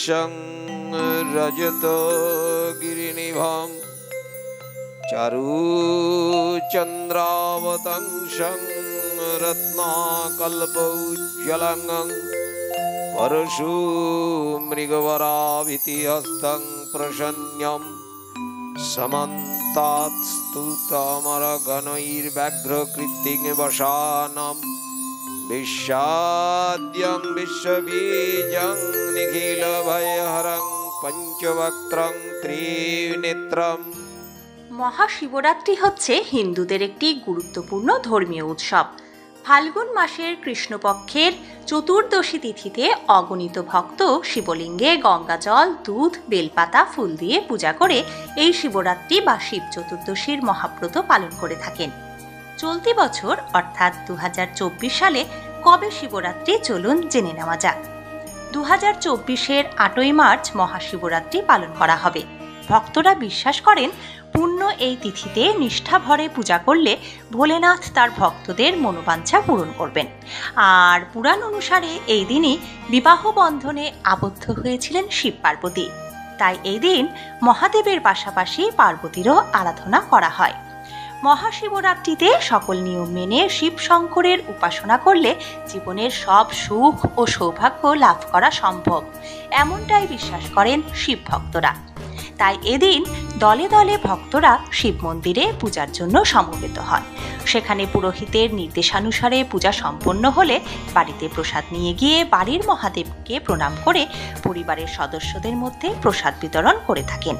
वृषं रजतो गिरिनिभं चारुचन्द्रावतंसं रत्नाकल्पौज्ज्वलंगं परशुमृगवराभितिहस्तं प्रसन्नं समन्तात्स्तुतमरगणैर्व्याघ्रकृत्तिवशानं विश्वाद्यं विश्वबीजं निखिलभयहरं पंचवक्त्रं त्रिनेत्रं। মহাশিবরাত্রি হচ্ছে হিন্দুদের একটি গুরুত্বপূর্ণ ধর্মীয় উৎসব। ফাল্গুন মাসের কৃষ্ণপক্ষের চতুর্দশী তিথিতে অগণিত ভক্ত শিবলিঙ্গে গঙ্গাজল, দুধ, বেলপাতা, ফুল দিয়ে পূজা করে এই শিবরাত্রি বা শিব চতুর্দশীর মহাব্রত পালন করে থাকেন। চলতি বছর অর্থাৎ 2024 সালে কবে শিবরাত্রি চলুন জেনে নেওয়া যাক। 2024-এর 8ই মার্চ মহাশিবরাত্রি পালন করা হবে। ভক্তরা বিশ্বাস করেন পূর্ণ এই তিথিতে নিষ্ঠা ভরে পূজা করলে ভোলেনাথ তার ভক্তদের মনোবাঞ্ছা পূরণ করবেন। আর পুরাণ অনুসারে এই দিনই বিবাহ বন্ধনে আবদ্ধ হয়েছিলেন শিব পার্বতী। তাই এই দিন মহাদেবের পাশাপাশি পার্বতীরও আরাধনা করা হয়। মহাশিবরাত্রিতে সকল নিয়ম মেনে শিব শঙ্করের উপাসনা করলে জীবনের সব সুখ ও সৌভাগ্য লাভ করা সম্ভব, এমনটাই বিশ্বাস করেন শিব ভক্তরা। তাই এদিন দলে দলে ভক্তরা শিব মন্দিরে পূজার জন্য সমবেত হয়। সেখানে পুরোহিতের নির্দেশানুসারে পূজা সম্পন্ন হলে বাড়িতে প্রসাদ নিয়ে গিয়ে বাড়ির মহাদেবকে প্রণাম করে পরিবারের সদস্যদের মধ্যে প্রসাদ বিতরণ করে থাকেন।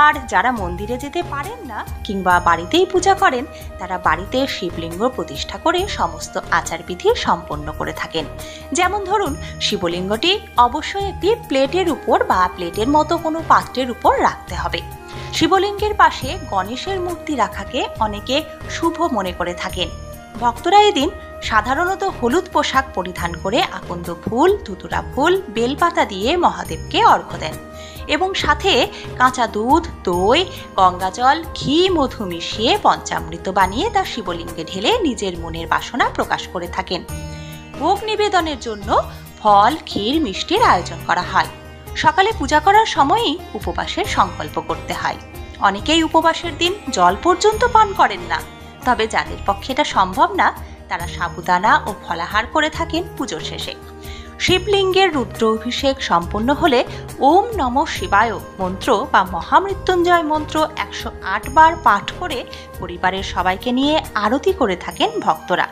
আর যারা মন্দিরে যেতে পারেন না কিংবা বাড়িতেই পূজা করেন, তারা বাড়িতে শিবলিঙ্গ প্রতিষ্ঠা করে সমস্ত আচারবিধি সম্পন্ন করে থাকেন। যেমন ধরুন, শিবলিঙ্গটি অবশ্যই একটি প্লেটের উপর বা প্লেটের মতো কোনো পাত্রের উপর রাখতে হবে। শিবলিঙ্গের পাশে গণেশের মূর্তি রাখাকে অনেকে শুভ মনে করে থাকেন। ভক্তরা এদিন সাধারণত হলুদ পোশাক পরিধান করে আকন্দ ফুল, ধুতুরা ফুল, বেলপাতা দিয়ে মহাদেবকে অর্ঘ্য দেন এবং সাথে কাঁচা দুধ, দই, গঙ্গাজল, ঘি, মধু মিশিয়ে পঞ্চামৃত বানিয়ে তা শিবলিঙ্গে ঢেলে নিজের মনের বাসনা প্রকাশ করে থাকেন। ভোগ নিবেদনের জন্য ফল, ক্ষীর, মিষ্টির আয়োজন করা হয়। সকালে পূজা করার সময়ই উপবাসের সংকল্প করতে হয়। অনেকেই উপবাসের দিন জল পর্যন্ত পান করেন না। তবে যাদের পক্ষে এটা সম্ভব না, তারা সাবুদানা ও ফলাহার করে থাকেন পুজোর শেষে। শিবলিঙ্গের রুদ্র অভিষেক সম্পন্ন হলে ওম নমঃ শিবায় মন্ত্র বা মহামৃত্যুঞ্জয় মন্ত্র 108 বার পাঠ করে পরিবারের সবাইকে নিয়ে আরতি করে থাকেন ভক্তরা।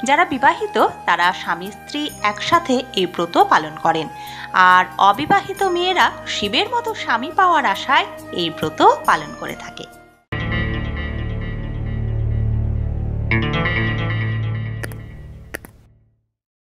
যারা বিবাহিত তারা স্বামী স্ত্রী একসাথে এই ব্রত পালন করেন, আর অবিবাহিত মেয়েরা শিবের মতো স্বামী পাওয়ার আশায় এই ব্রত পালন করে থাকে।